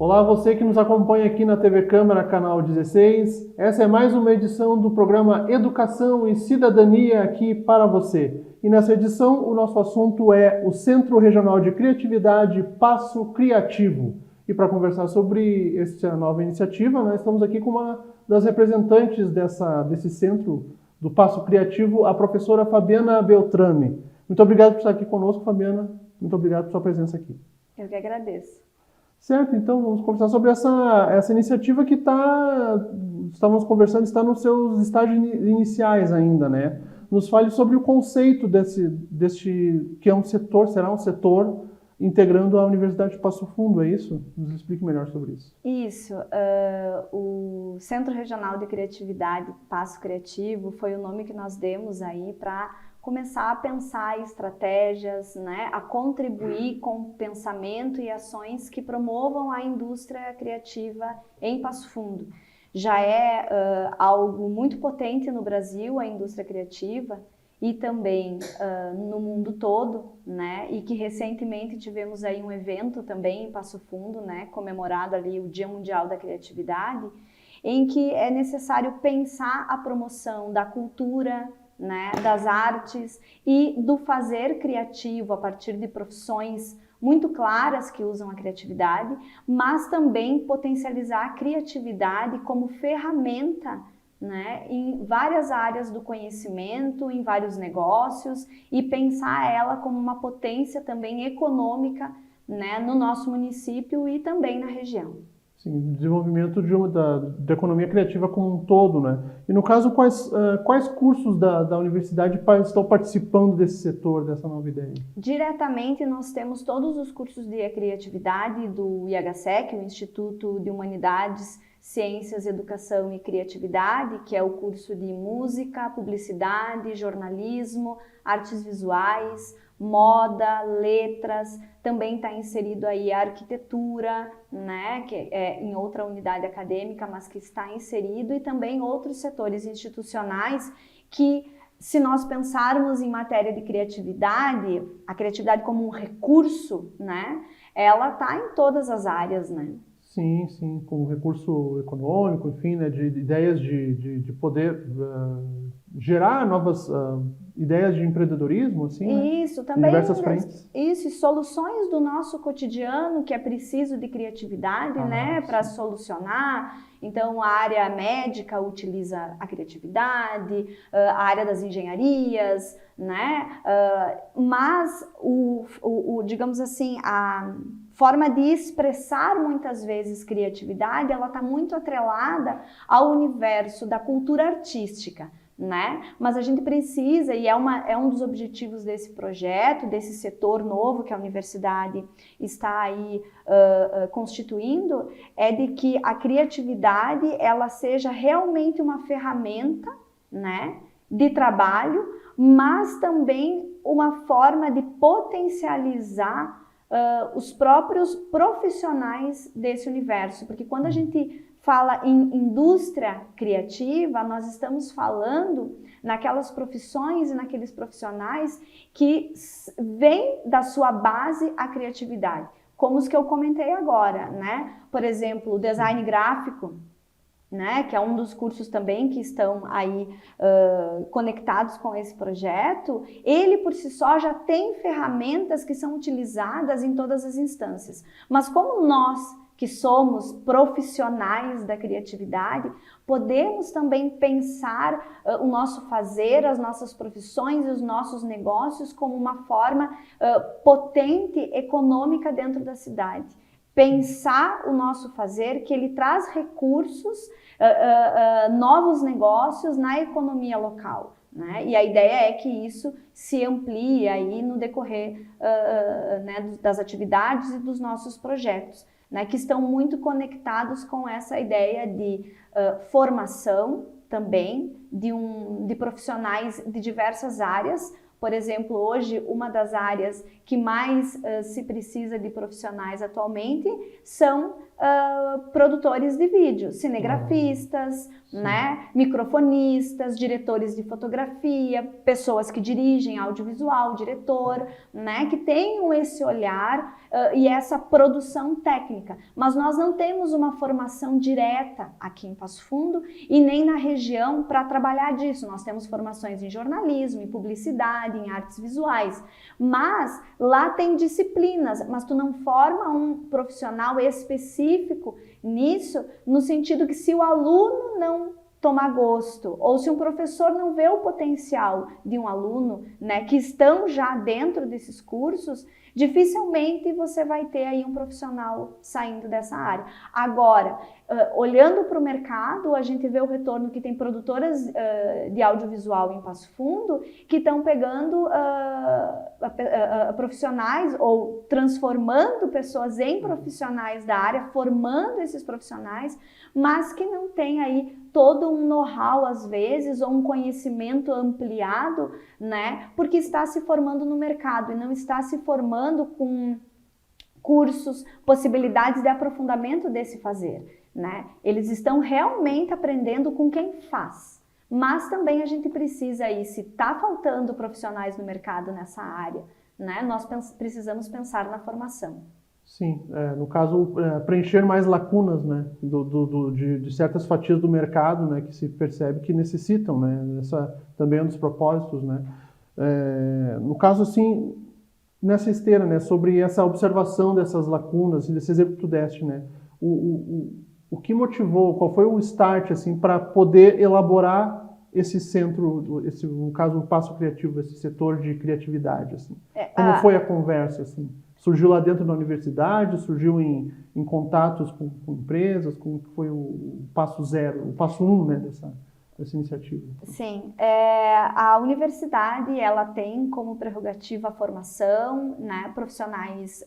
Olá, você que nos acompanha aqui na TV Câmara, canal 16. Essa é mais uma edição do programa Educação e Cidadania aqui para você. E nessa edição o nosso assunto é o Centro Regional de Criatividade Passo Criativo. E para conversar sobre essa nova iniciativa, nós estamos aqui com uma das representantes desse centro do Passo Criativo, a professora Fabiana Beltrame. Muito obrigado por estar aqui conosco, Fabiana. Muito obrigado por sua presença aqui. Eu que agradeço. Certo, então vamos conversar sobre essa iniciativa que estávamos conversando, está nos seus estágios iniciais ainda, né? Nos fale sobre o conceito deste que é um setor, será um setor integrando a Universidade de Passo Fundo, é isso? Nos explique melhor sobre isso. Isso, o Centro Regional de Criatividade Passo Criativo foi o nome que nós demos aí para começar a pensar estratégias, né, a contribuir com pensamento e ações que promovam a indústria criativa em Passo Fundo. Já é algo muito potente no Brasil, a indústria criativa, e também no mundo todo, né, e que recentemente tivemos aí um evento também em Passo Fundo, né, comemorado ali o Dia Mundial da Criatividade, em que é necessário pensar a promoção da cultura, né, das artes e do fazer criativo a partir de profissões muito claras que usam a criatividade, mas também potencializar a criatividade como ferramenta, né, em várias áreas do conhecimento, em vários negócios, e pensar ela como uma potência também econômica, né, no nosso município e também na região. Sim, desenvolvimento da economia criativa como um todo, né? E no caso, quais cursos da universidade estão participando desse setor, dessa nova ideia? Diretamente, nós temos todos os cursos de criatividade do IHSEC, o Instituto de Humanidades, Ciências, Educação e Criatividade, que é o curso de música, publicidade, jornalismo, artes visuais, moda, letras, também está inserido aí a arquitetura, né, que é em outra unidade acadêmica, mas que está inserido, e também outros setores institucionais que, se nós pensarmos em matéria de criatividade, a criatividade como um recurso, né, ela está em todas as áreas, né? Sim, sim, como recurso econômico, enfim, né, de ideias de poder gerar novas ideias de empreendedorismo, assim, né? Isso, também, em diversas frentes. Isso, e soluções do nosso cotidiano, que é preciso de criatividade, né, para solucionar. Então, a área médica utiliza a criatividade, a área das engenharias, né, mas digamos assim, a forma de expressar muitas vezes criatividade, ela está muito atrelada ao universo da cultura artística, né? Mas a gente precisa, e é um dos objetivos desse projeto, desse setor novo que a universidade está aí constituindo, é de que a criatividade ela seja realmente uma ferramenta, né, de trabalho, mas também uma forma de potencializar os próprios profissionais desse universo, porque quando a gente fala em indústria criativa, nós estamos falando naquelas profissões e naqueles profissionais que vêm da sua base a criatividade, como os que eu comentei agora, né? Por exemplo, o design gráfico, né, que é um dos cursos também que estão aí conectados com esse projeto, ele por si só já tem ferramentas que são utilizadas em todas as instâncias. Mas como nós, que somos profissionais da criatividade, podemos também pensar o nosso fazer, as nossas profissões e os nossos negócios como uma forma potente econômica dentro da cidade. Pensar o nosso fazer, que ele traz recursos, novos negócios na economia local, né? E a ideia é que isso se amplie aí no decorrer né, das atividades e dos nossos projetos, né, que estão muito conectados com essa ideia de formação também de profissionais de diversas áreas, Por exemplo, hoje, uma das áreas que mais se precisa de profissionais atualmente são produtores de vídeo, cinegrafistas, né, microfonistas, diretores de fotografia, pessoas que dirigem audiovisual, diretor, né, que tenham esse olhar e essa produção técnica. Mas nós não temos uma formação direta aqui em Passo Fundo e nem na região para trabalhar disso. Nós temos formações em jornalismo, em publicidade, em artes visuais, mas lá tem disciplinas, mas tu não forma um profissional específico nisso, no sentido que se o aluno não tomar gosto, ou se um professor não vê o potencial de um aluno, né, que estão já dentro desses cursos, dificilmente você vai ter aí um profissional saindo dessa área. Agora, olhando para o mercado, a gente vê o retorno que tem produtoras de audiovisual em Passo Fundo que estão pegando profissionais ou transformando pessoas em profissionais da área, formando esses profissionais, mas que não tem aí todo um know-how às vezes ou um conhecimento ampliado, né? Porque está se formando no mercado e não está se formando com cursos, possibilidades de aprofundamento desse fazer, né? Eles estão realmente aprendendo com quem faz. Mas também a gente precisa aí, se está faltando profissionais no mercado nessa área, né? Nós precisamos pensar na formação. Sim, no caso, preencher mais lacunas, né, de certas fatias do mercado, né, que se percebe que necessitam, né, também é um dos propósitos, né. No caso, assim, nessa esteira, né, sobre essa observação dessas lacunas, desse exemplo que tu deste, né, o que motivou, qual foi o start, assim, para poder elaborar esse centro, no caso, o Passo Criativo, esse setor de criatividade, assim? Como foi a conversa, assim? Surgiu lá dentro da universidade, surgiu em contatos com empresas, como foi o passo zero, o passo 1, né, dessa iniciativa? Sim, a universidade ela tem como prerrogativa a formação, né, profissionais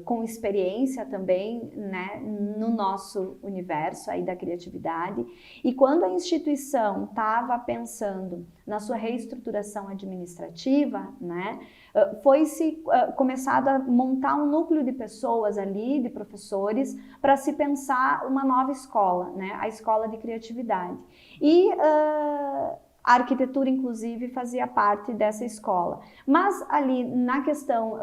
com experiência também, né, no nosso universo aí da criatividade. E quando a instituição estava pensando na sua reestruturação administrativa, né, foi-se começado a montar um núcleo de pessoas ali, de professores, para se pensar uma nova escola, né, a escola de criatividade. E a arquitetura, inclusive, fazia parte dessa escola. Mas ali, na questão,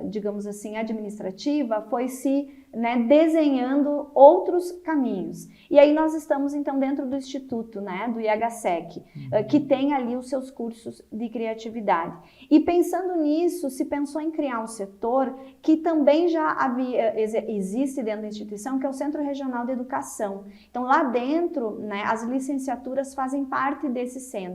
digamos assim, administrativa, foi-se, né, desenhando outros caminhos. E aí nós estamos, então, dentro do Instituto, né, do IHSEC, que tem ali os seus cursos de criatividade. E pensando nisso, se pensou em criar um setor que também já existe dentro da instituição, que é o Centro Regional de Educação. Então, lá dentro, né, as licenciaturas fazem parte desse centro.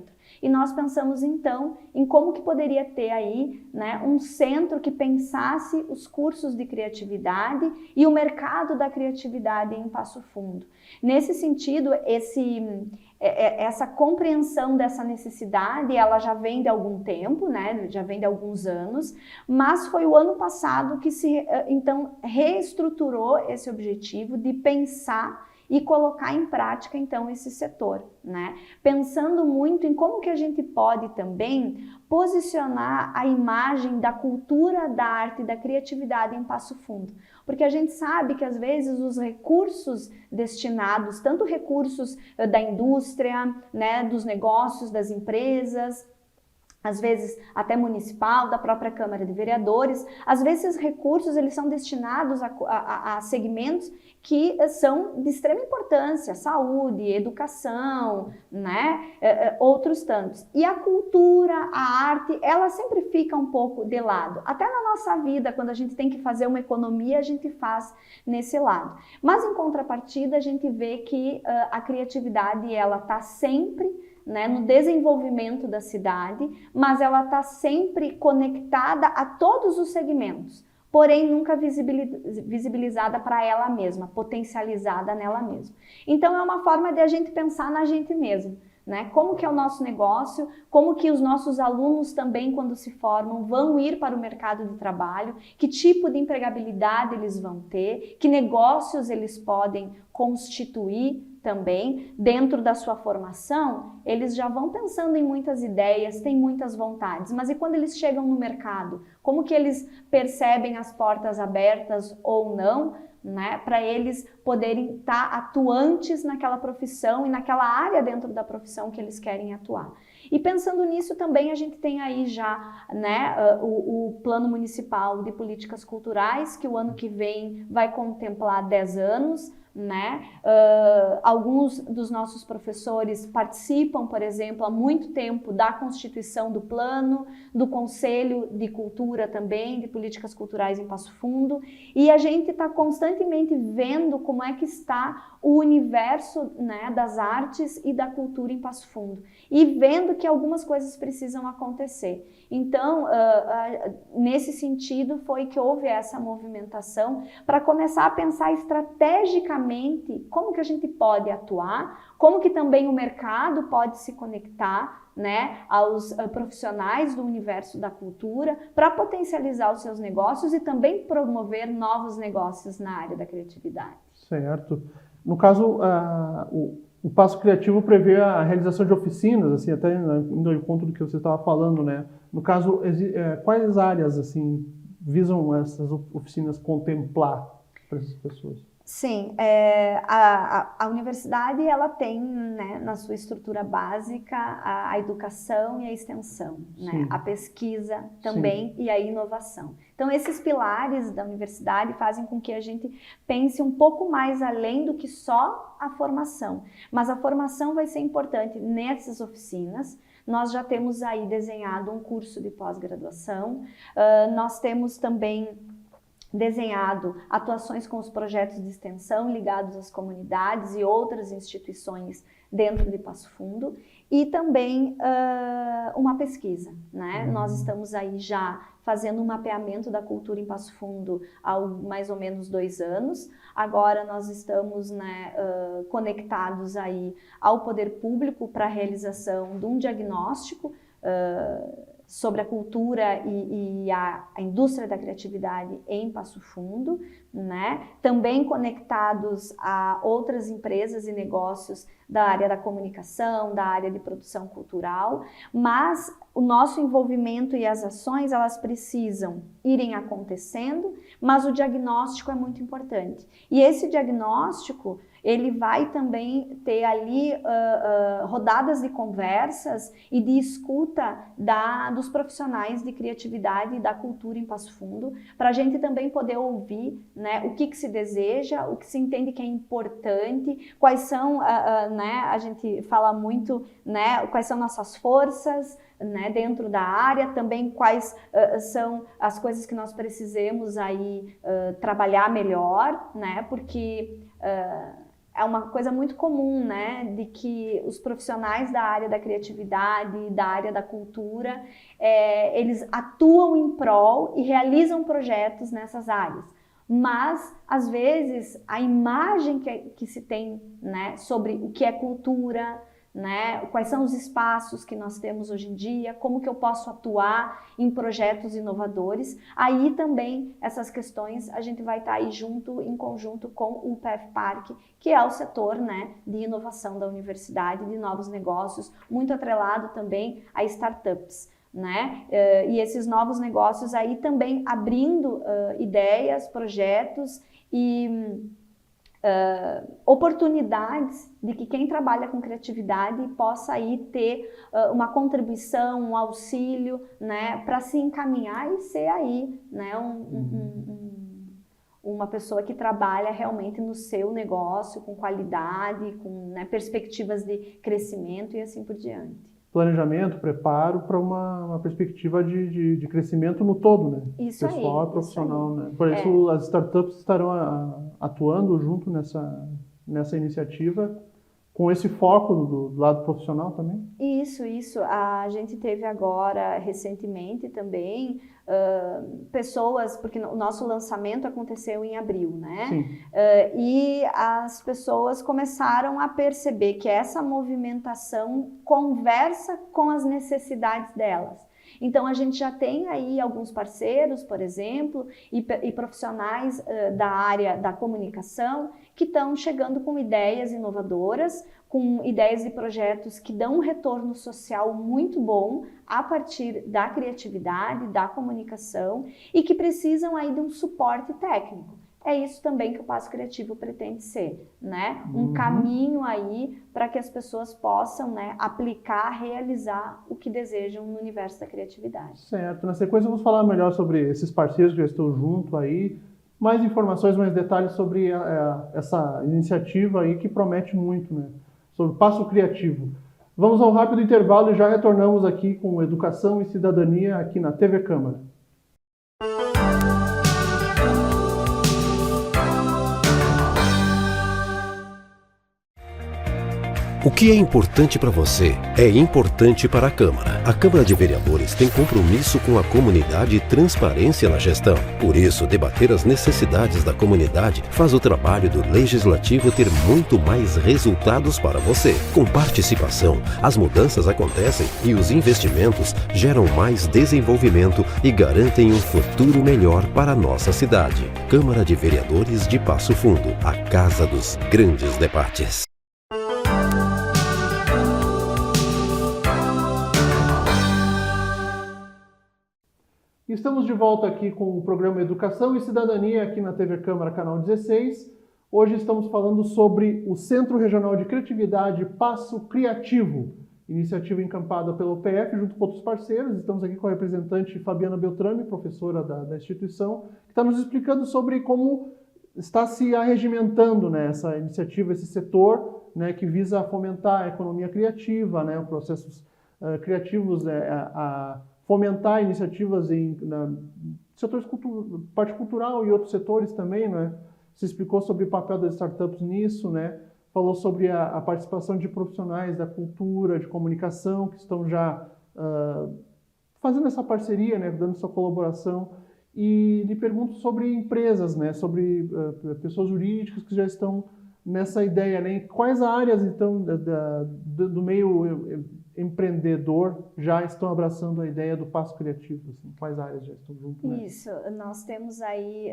E nós pensamos, então, em como que poderia ter aí, né, um centro que pensasse os cursos de criatividade e o mercado da criatividade em Passo Fundo. Nesse sentido, essa compreensão dessa necessidade, ela já vem de algum tempo, né, já vem de alguns anos, mas foi o ano passado que se, então, reestruturou esse objetivo de pensar e colocar em prática, então, esse setor, né? Pensando muito em como que a gente pode também posicionar a imagem da cultura, da arte e da criatividade em Passo Fundo. Porque a gente sabe que, às vezes, os recursos destinados, tanto recursos da indústria, né, dos negócios, das empresas, às vezes até municipal, da própria Câmara de Vereadores, às vezes esses recursos eles são destinados a segmentos que são de extrema importância, saúde, educação, né, outros tantos. E a cultura, a arte, ela sempre fica um pouco de lado. Até na nossa vida, quando a gente tem que fazer uma economia, a gente faz nesse lado. Mas em contrapartida, a gente vê que a criatividade, ela está sempre, né, no desenvolvimento da cidade, mas ela está sempre conectada a todos os segmentos, porém nunca visibilizada para ela mesma, potencializada nela mesma. Então é uma forma de a gente pensar na gente mesmo, né? Como que é o nosso negócio, como que os nossos alunos também, quando se formam, vão ir para o mercado de trabalho, que tipo de empregabilidade eles vão ter, que negócios eles podem constituir também dentro da sua formação. Eles já vão pensando em muitas ideias, têm muitas vontades, mas e quando eles chegam no mercado? Como que eles percebem as portas abertas ou não, né, para eles poderem estar atuantes naquela profissão e naquela área dentro da profissão que eles querem atuar. E pensando nisso também a gente tem aí já, né, o Plano Municipal de Políticas Culturais, que o ano que vem vai contemplar 10 anos, né? Alguns dos nossos professores participam, por exemplo, há muito tempo da constituição do plano, do Conselho de Cultura também, de Políticas Culturais em Passo Fundo, e a gente está constantemente vendo como é que está o universo, né, das artes e da cultura em Passo Fundo, e vendo que algumas coisas precisam acontecer. Então, nesse sentido, foi que houve essa movimentação para começar a pensar estrategicamente como que a gente pode atuar, como que também o mercado pode se conectar, né, aos profissionais do universo da cultura para potencializar os seus negócios e também promover novos negócios na área da criatividade. Certo. No caso, o Passo Criativo prevê a realização de oficinas, assim, até indo ao encontro do que você estava falando, né? No caso, quais áreas assim visam essas oficinas contemplar para essas pessoas? Sim, a universidade ela tem, né, na sua estrutura básica a educação e a extensão, né, a pesquisa também. Sim. E a inovação. Então esses pilares da universidade fazem com que a gente pense um pouco mais além do que só a formação, mas a formação vai ser importante nessas oficinas. Nós já temos aí desenhado um curso de pós-graduação, nós temos também desenhado atuações com os projetos de extensão ligados às comunidades e outras instituições dentro de Passo Fundo, e também uma pesquisa, né? Nós estamos aí já fazendo um mapeamento da cultura em Passo Fundo há mais ou menos 2 anos. Agora nós estamos, né, conectados aí ao poder público para a realização de um diagnóstico sobre a cultura e a indústria da criatividade em Passo Fundo, né? Também conectados a outras empresas e negócios da área da comunicação, da área de produção cultural, mas o nosso envolvimento e as ações, elas precisam irem acontecendo, mas o diagnóstico é muito importante. E esse diagnóstico, ele vai também ter ali rodadas de conversas e de escuta dos profissionais de criatividade e da cultura em Passo Fundo, para a gente também poder ouvir, né, o que se deseja, o que se entende que é importante, quais são, né, a gente fala muito, né, quais são nossas forças, né, dentro da área, também quais são as coisas que nós precisamos aí trabalhar melhor, né, porque é uma coisa muito comum, né, de que os profissionais da área da criatividade, da área da cultura, eles atuam em prol e realizam projetos nessas áreas. Mas, às vezes, a imagem que se tem, né, sobre o que é cultura, né, quais são os espaços que nós temos hoje em dia, como que eu posso atuar em projetos inovadores, aí também essas questões a gente vai estar aí junto, em conjunto com o PFPark, que é o setor, né, de inovação da universidade, de novos negócios, muito atrelado também a startups, né? E esses novos negócios aí também abrindo ideias, projetos e oportunidades de que quem trabalha com criatividade possa aí ter uma contribuição, um auxílio, né, para se encaminhar e ser aí, né, uma pessoa que trabalha realmente no seu negócio, com qualidade, com, né, perspectivas de crescimento e assim por diante. Planejamento, preparo para uma perspectiva de crescimento no todo, né? Isso pessoal aí, e profissional, né? Por isso as startups estarão atuando junto nessa iniciativa com esse foco do lado profissional também? Isso. A gente teve agora, recentemente também, pessoas, porque o nosso lançamento aconteceu em abril, né? Sim. E as pessoas começaram a perceber que essa movimentação conversa com as necessidades delas. Então, a gente já tem aí alguns parceiros, por exemplo, e profissionais da área da comunicação que estão chegando com ideias inovadoras, com ideias e projetos que dão um retorno social muito bom a partir da criatividade, da comunicação e que precisam aí de um suporte técnico. É isso também que o Passo Criativo pretende ser, né? Um caminho aí para que as pessoas possam, né, aplicar, realizar o que desejam no universo da criatividade. Certo. Na sequência vamos falar melhor sobre esses parceiros que já estão junto aí, mais informações, mais detalhes sobre essa iniciativa aí que promete muito, né? Sobre o Passo Criativo. Vamos ao rápido intervalo e já retornamos aqui com Educação e Cidadania aqui na TV Câmara. O que é importante para você é importante para a Câmara. A Câmara de Vereadores tem compromisso com a comunidade e transparência na gestão. Por isso, debater as necessidades da comunidade faz o trabalho do Legislativo ter muito mais resultados para você. Com participação, as mudanças acontecem e os investimentos geram mais desenvolvimento e garantem um futuro melhor para a nossa cidade. Câmara de Vereadores de Passo Fundo, a casa dos grandes debates. Estamos de volta aqui com o programa Educação e Cidadania aqui na TV Câmara, canal 16. Hoje estamos falando sobre o Centro Regional de Criatividade Passo Criativo, iniciativa encampada pelo PF junto com outros parceiros. Estamos aqui com a representante Fabiana Beltrame, professora da instituição, que está nos explicando sobre como está se arregimentando, né, essa iniciativa, esse setor, né, que visa fomentar a economia criativa, né, processos criativos, a fomentar iniciativas em setores parte cultural e outros setores também, né? Se explicou sobre o papel das startups nisso, né? Falou sobre a participação de profissionais da cultura, de comunicação, que estão já fazendo essa parceria, né? Dando sua colaboração. E lhe pergunto sobre empresas, né? Sobre pessoas jurídicas que já estão nessa ideia, né? Em quais áreas, então, do meio empreendedor já estão abraçando a ideia do Passo Criativo? Assim, quais áreas já estão junto, né? Isso, nós temos aí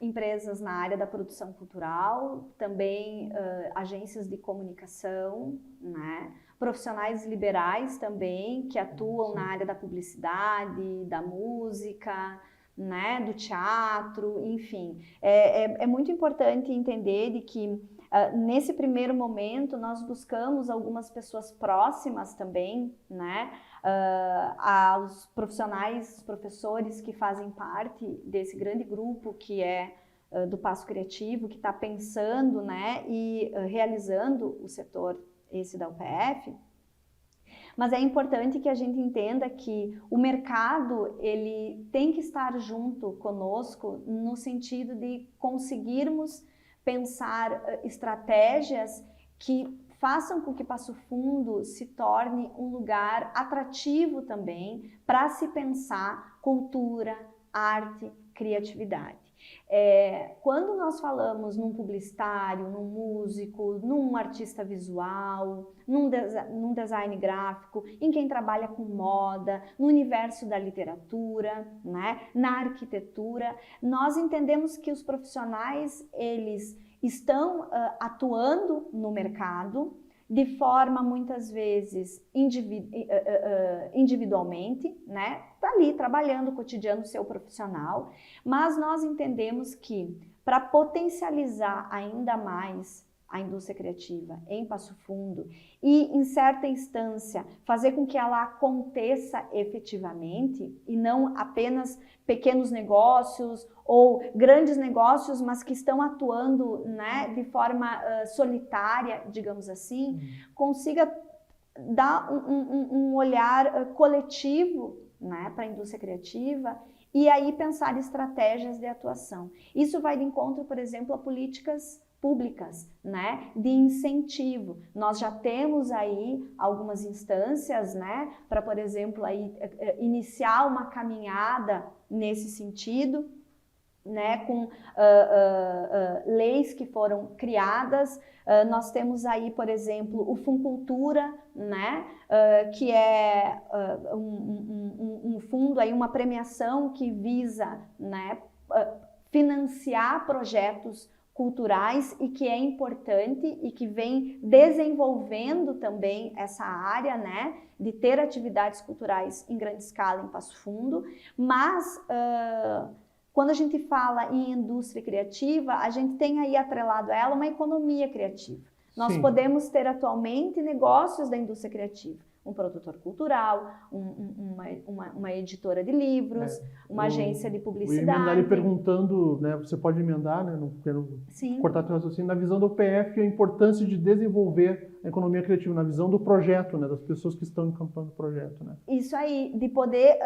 empresas na área da produção cultural, também agências de comunicação, né? Profissionais liberais também, que atuam na área da publicidade, da música, né? Do teatro, enfim. É muito importante entender de que nesse primeiro momento, nós buscamos algumas pessoas próximas também, né, aos profissionais, professores que fazem parte desse grande grupo que é do Passo Criativo, que está pensando, né, e realizando o setor esse da UPF. Mas é importante que a gente entenda que o mercado, ele tem que estar junto conosco no sentido de conseguirmos pensar estratégias que façam com que Passo Fundo se torne um lugar atrativo também para se pensar cultura, arte, criatividade. Quando nós falamos num publicitário, num músico, num artista visual, num design gráfico, em quem trabalha com moda, no universo da literatura, né, na arquitetura, nós entendemos que os profissionais, eles estão atuando no mercado de forma muitas vezes individualmente, né? Tá ali trabalhando o cotidiano seu profissional, mas nós entendemos que para potencializar ainda mais a indústria criativa em Passo Fundo e, em certa instância, fazer com que ela aconteça efetivamente e não apenas pequenos negócios ou grandes negócios, mas que estão atuando, né, de forma solitária, digamos assim, consiga dar um olhar coletivo, né, para a indústria criativa e aí pensar estratégias de atuação. Isso vai de encontro, por exemplo, a políticas públicas, né, de incentivo. Nós já temos aí algumas instâncias, né, para, por exemplo, aí, iniciar uma caminhada nesse sentido, né, com leis que foram criadas. Nós temos aí, por exemplo, o Funcultura, né, que é um fundo, aí, uma premiação que visa, né, financiar projetos culturais e que é importante e que vem desenvolvendo também essa área, né, de ter atividades culturais em grande escala em Passo Fundo, mas quando a gente fala em indústria criativa, a gente tem aí atrelado a ela uma economia criativa. Nós podemos ter atualmente negócios da indústria criativa. Um produtor cultural, uma editora de livros, uma agência de publicidade. Eu ia emendar ali perguntando, né, você pode emendar, né, não quero cortar teu raciocínio, na visão do UPF, a importância de desenvolver a economia criativa, na visão do projeto, né, das pessoas que estão encampando o projeto. Né? Isso aí, de poder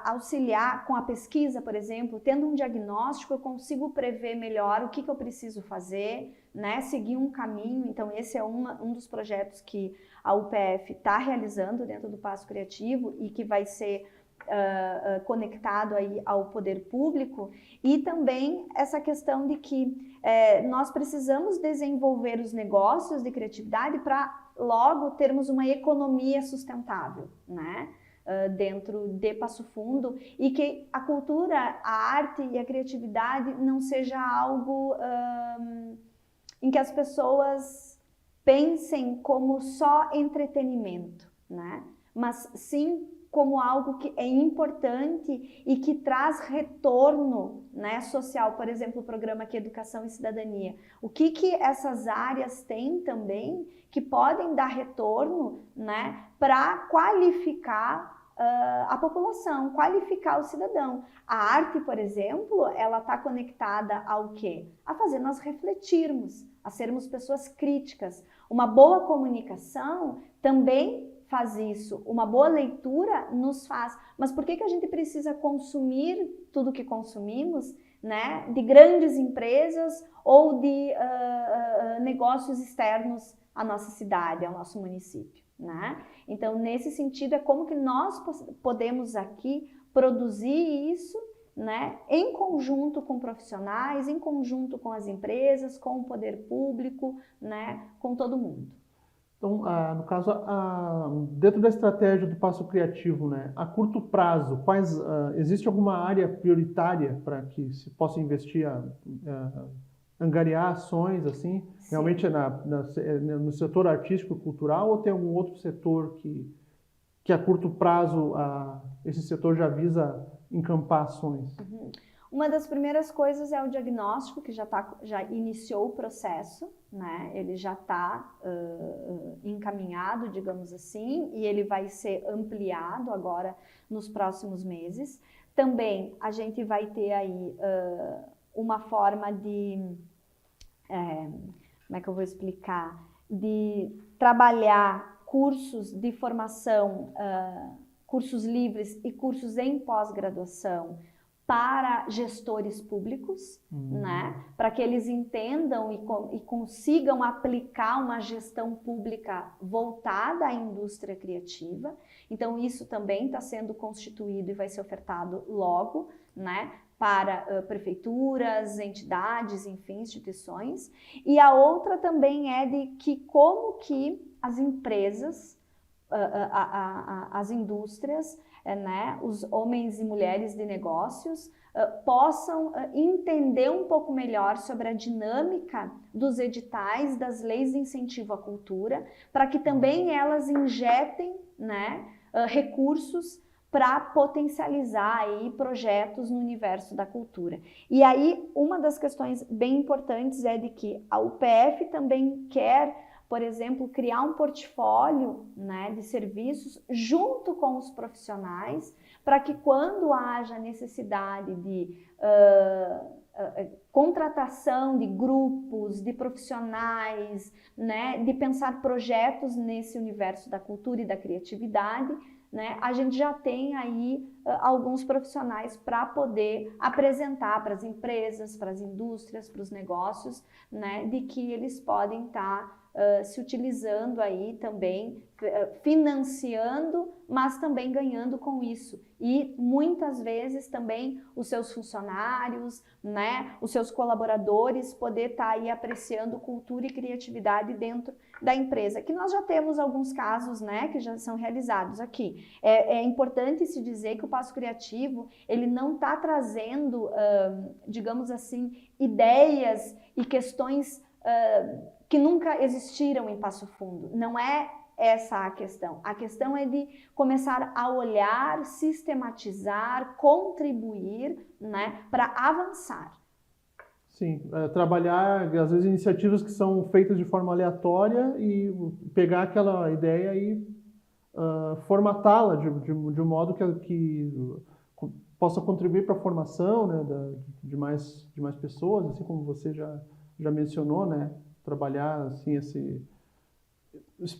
auxiliar com a pesquisa, por exemplo, tendo um diagnóstico, eu consigo prever melhor o que eu preciso fazer, né, seguir um caminho. Então, esse é um dos projetos que a UPF está realizando dentro do Passo Criativo e que vai ser conectado aí ao poder público. E também essa questão de que nós precisamos desenvolver os negócios de criatividade para logo termos uma economia sustentável, né? Dentro de Passo Fundo, e que a cultura, a arte e a criatividade não seja algo em que as pessoas pensem como só entretenimento, né? Mas sim como algo que é importante e que traz retorno, né, social. Por exemplo, o programa aqui Educação e Cidadania. O que essas áreas têm também que podem dar retorno, né, para qualificar a população, qualificar o cidadão. A arte, por exemplo, ela está conectada ao quê? A fazer nós refletirmos, a sermos pessoas críticas. Uma boa comunicação também faz isso, uma boa leitura nos faz. Mas por que a gente precisa consumir tudo que consumimos, né, de grandes empresas ou de negócios externos à nossa cidade, ao nosso município, né? Então, nesse sentido, é como que nós podemos aqui produzir isso, né, em conjunto com profissionais, em conjunto com as empresas, com o poder público, né, com todo mundo. Então, no caso, dentro da estratégia do Passo Criativo, né, a curto prazo, existe alguma área prioritária para que se possa investir, angariar ações, assim, sim, realmente no setor artístico e cultural, ou tem algum outro setor que a curto prazo esse setor já visa encampar ações? Uhum. Uma das primeiras coisas é o diagnóstico, que já iniciou o processo, né? Ele já está encaminhado, digamos assim, e ele vai ser ampliado agora nos próximos meses. Também a gente vai ter aí uma forma de, como é que eu vou explicar, de trabalhar cursos de formação, cursos livres e cursos em pós-graduação para gestores públicos, né? Para que eles entendam e consigam aplicar uma gestão pública voltada à indústria criativa. Então, isso também está sendo constituído e vai ser ofertado logo, né, para prefeituras, entidades, enfim, instituições. E a outra também é de que como que as empresas, as indústrias, né, os homens e mulheres de negócios possam entender um pouco melhor sobre a dinâmica dos editais, das leis de incentivo à cultura, para que também elas injetem, né, recursos para potencializar aí projetos no universo da cultura. E aí, uma das questões bem importantes é de que a UPF também quer, por exemplo, criar um portfólio, né, de serviços junto com os profissionais, para que quando haja necessidade de contratação de grupos, de profissionais, né, de pensar projetos nesse universo da cultura e da criatividade, né, a gente já tem aí alguns profissionais para poder apresentar para as empresas, para as indústrias, para os negócios, né, de que eles podem estar se utilizando aí também, financiando, mas também ganhando com isso. E muitas vezes também os seus funcionários, né, os seus colaboradores poder estar aí apreciando cultura e criatividade dentro da empresa, que nós já temos alguns casos, né, que já são realizados aqui. É importante se dizer que o Passo Criativo, ele não está trazendo, digamos assim, ideias e questões que nunca existiram em Passo Fundo. Não é essa a questão. A questão é de começar a olhar, sistematizar, contribuir, né, para avançar. Sim, trabalhar, às vezes, iniciativas que são feitas de forma aleatória e pegar aquela ideia e formatá-la de um modo que possa contribuir para a formação, né, de mais pessoas, assim como você já mencionou, né? Trabalhar assim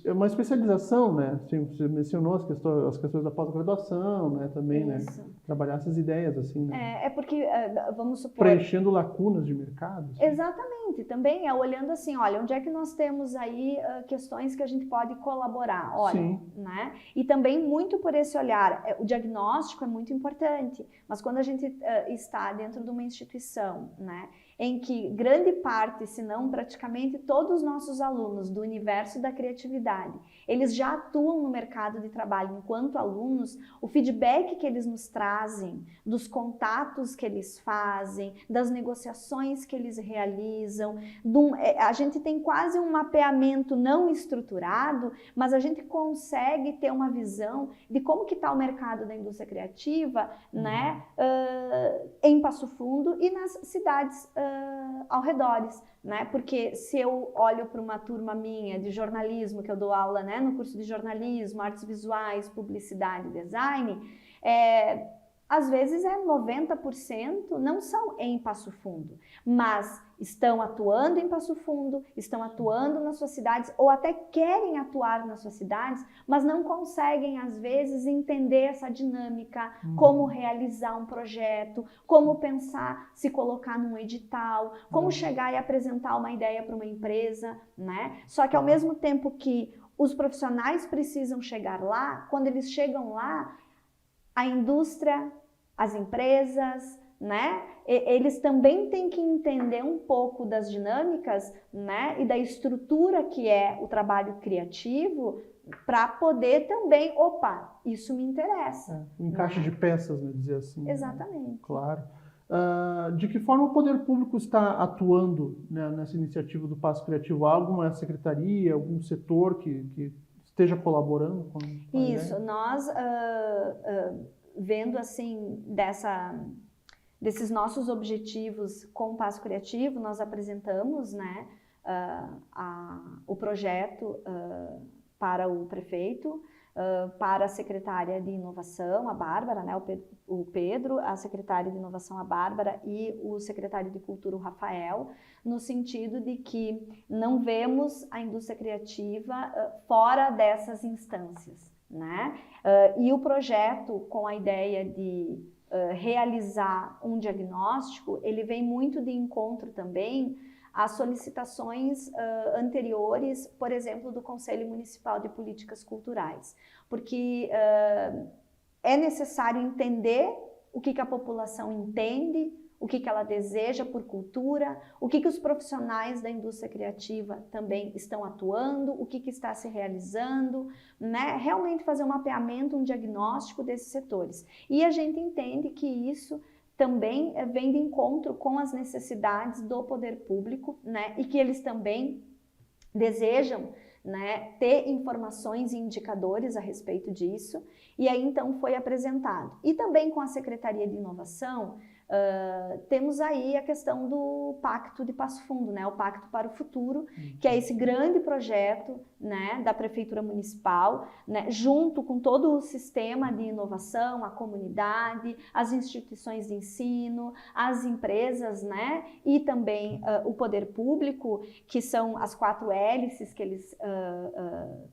é uma especialização, né? Assim, você mencionou as questões da pós-graduação, né? Também, Isso. né? Trabalhar essas ideias assim, né? Porque vamos supor, preenchendo lacunas de mercado. Assim. Exatamente. Também olhando assim, olha, onde é que nós temos aí questões que a gente pode colaborar, olha, Sim. né? E também muito por esse olhar, o diagnóstico é muito importante, mas quando a gente está dentro de uma instituição, né, em que grande parte, se não praticamente todos os nossos alunos do universo da criatividade, eles já atuam no mercado de trabalho enquanto alunos, o feedback que eles nos trazem, dos contatos que eles fazem, das negociações que eles realizam, a gente tem quase um mapeamento não estruturado, mas a gente consegue ter uma visão de como que está o mercado da indústria criativa, né, em Passo Fundo e nas cidades ao redores, né? Porque se eu olho para uma turma minha de jornalismo, que eu dou aula, né, no curso de jornalismo, artes visuais, publicidade e design, às vezes 90% não são em Passo Fundo, mas estão atuando em Passo Fundo, estão atuando nas suas cidades ou até querem atuar nas suas cidades, mas não conseguem às vezes entender essa dinâmica, como realizar um projeto, como pensar, se colocar num edital, como chegar e apresentar uma ideia para uma empresa, né? Só que ao mesmo tempo que os profissionais precisam chegar lá, quando eles chegam lá, a indústria, as empresas, né? Eles também têm que entender um pouco das dinâmicas, né? E da estrutura que é o trabalho criativo para poder também, opa, isso me interessa. Um encaixe de peças, né? Dizer assim. Exatamente. Né? Claro. De que forma o poder público está atuando, né, nessa iniciativa do Passo Criativo? Há alguma secretaria, algum setor que esteja colaborando com a Isso, ideia? nós vendo assim desses nossos objetivos com o Passo Criativo, nós apresentamos, né, o projeto para o prefeito, para a secretária de inovação, a Bárbara, né, o Pedro, a secretária de inovação, a Bárbara, e o secretário de cultura, o Rafael, no sentido de que não vemos a indústria criativa fora dessas instâncias, né? E o projeto, com a ideia de realizar um diagnóstico, ele vem muito de encontro também às solicitações anteriores, por exemplo, do Conselho Municipal de Políticas Culturais, porque é necessário entender o que a população entende, o que ela deseja por cultura, o que os profissionais da indústria criativa também estão atuando, o que está se realizando, né? Realmente fazer um mapeamento, um diagnóstico desses setores. E a gente entende que isso também vem de encontro com as necessidades do poder público, né? E que eles também desejam, né, ter informações e indicadores a respeito disso, e aí então foi apresentado. E também com a Secretaria de Inovação, temos aí a questão do Pacto de Passo Fundo, né? O Pacto para o Futuro, que é esse grande projeto, né, da Prefeitura Municipal, né, junto com todo o sistema de inovação, a comunidade, as instituições de ensino, as empresas, né, e também o poder público, que são as 4 hélices que eles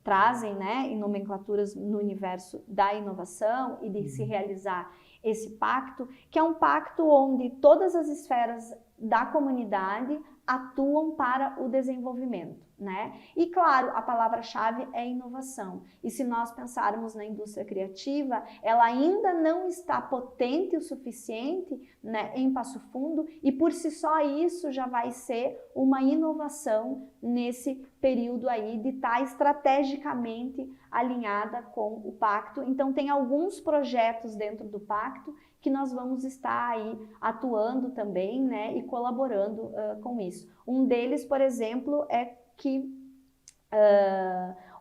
trazem, né, em nomenclaturas no universo da inovação e de se realizar esse pacto, que é um pacto onde todas as esferas da comunidade atuam para o desenvolvimento, né? E claro, a palavra-chave é inovação. E se nós pensarmos na indústria criativa, ela ainda não está potente o suficiente, né, em Passo Fundo, e por si só isso já vai ser uma inovação nesse período aí de estar estrategicamente alinhada com o pacto. Então tem alguns projetos dentro do pacto que nós vamos estar aí atuando também, né, e colaborando com isso. Um deles, por exemplo, é que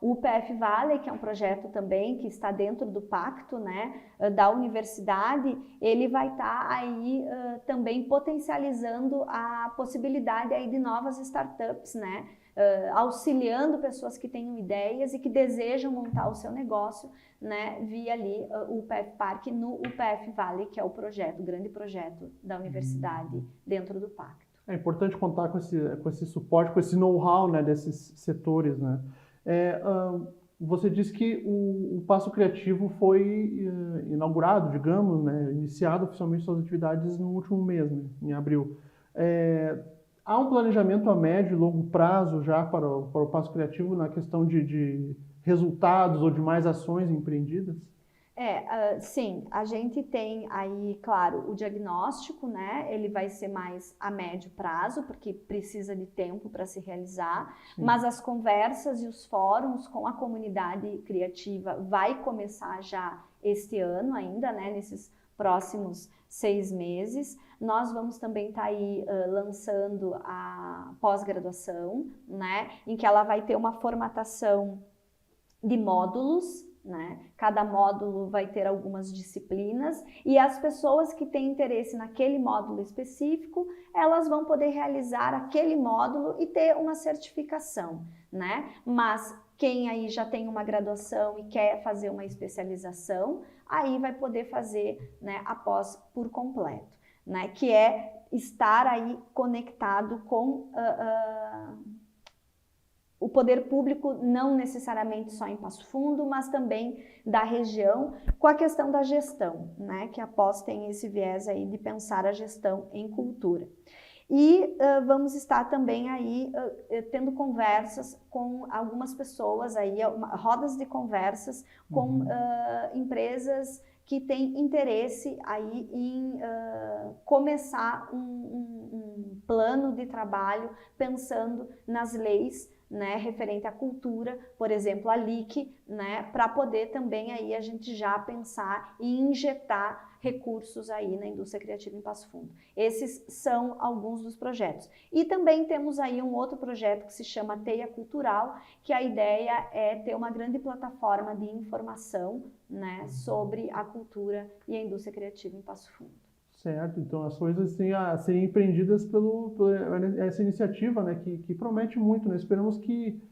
o UPF Valley, que é um projeto também que está dentro do pacto, né, da universidade, ele vai estar aí também potencializando a possibilidade aí de novas startups, né, auxiliando pessoas que tenham ideias e que desejam montar o seu negócio, né, via ali o UPF Park no UPF Valley, que é o projeto, o grande projeto da universidade dentro do pacto. É importante contar com esse suporte, com esse know-how, né, desses setores, né? Você disse que o Passo Criativo foi inaugurado, digamos, né, iniciado oficialmente suas atividades no último mês, né, em abril. Há um planejamento a médio e longo prazo já para o Passo Criativo na questão de resultados ou de mais ações empreendidas? Sim, a gente tem aí, claro, o diagnóstico, né? Ele vai ser mais a médio prazo, porque precisa de tempo para se realizar, mas as conversas e os fóruns com a comunidade criativa vai começar já este ano ainda, né? Nesses próximos 6 meses. Nós vamos também estar aí lançando a pós-graduação, né? Em que ela vai ter uma formatação de módulos, né? Cada módulo vai ter algumas disciplinas e as pessoas que têm interesse naquele módulo específico, elas vão poder realizar aquele módulo e ter uma certificação, né? Mas quem aí já tem uma graduação e quer fazer uma especialização, aí vai poder fazer, né, a pós por completo, né? Que é estar aí conectado com o poder público, não necessariamente só em Passo Fundo, mas também da região, com a questão da gestão, né? Que a pós tem esse viés aí de pensar a gestão em cultura. E vamos estar também aí tendo conversas com algumas pessoas, aí, rodas de conversas com empresas que têm interesse aí em começar um plano de trabalho pensando nas leis, né, referente à cultura, por exemplo, a LIC, né, para poder também aí a gente já pensar e injetar recursos aí na indústria criativa em Passo Fundo. Esses são alguns dos projetos. E também temos aí um outro projeto que se chama Teia Cultural, que a ideia é ter uma grande plataforma de informação, né, sobre a cultura e a indústria criativa em Passo Fundo. Certo, então as coisas têm a serem empreendidas por essa iniciativa, né, que promete muito, né? Esperamos que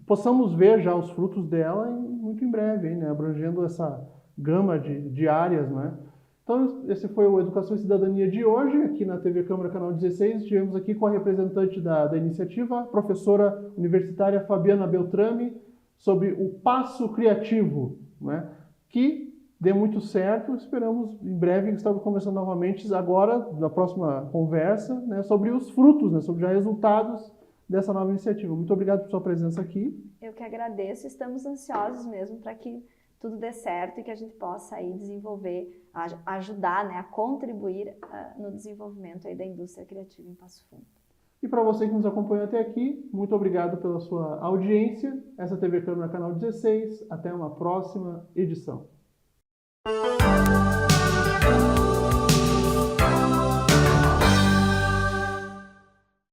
possamos ver já os frutos dela muito em breve, hein, né, abrangendo essa gama de áreas, né? Então esse foi o Educação e Cidadania de hoje, aqui na TV Câmara Canal 16, estivemos aqui com a representante da iniciativa, a professora universitária Fabiana Beltrame, sobre o Passo Criativo, né, que dê muito certo. Esperamos em breve estarmos conversando novamente agora, na próxima conversa, né, sobre os frutos, né, sobre já resultados dessa nova iniciativa. Muito obrigado por sua presença aqui. Eu que agradeço, estamos ansiosos mesmo para que tudo dê certo e que a gente possa aí desenvolver, ajudar, né, a contribuir no desenvolvimento aí da indústria criativa em Passo Fundo. E para você que nos acompanhou até aqui, muito obrigado pela sua audiência. Essa TV Câmara Canal 16. Até uma próxima edição.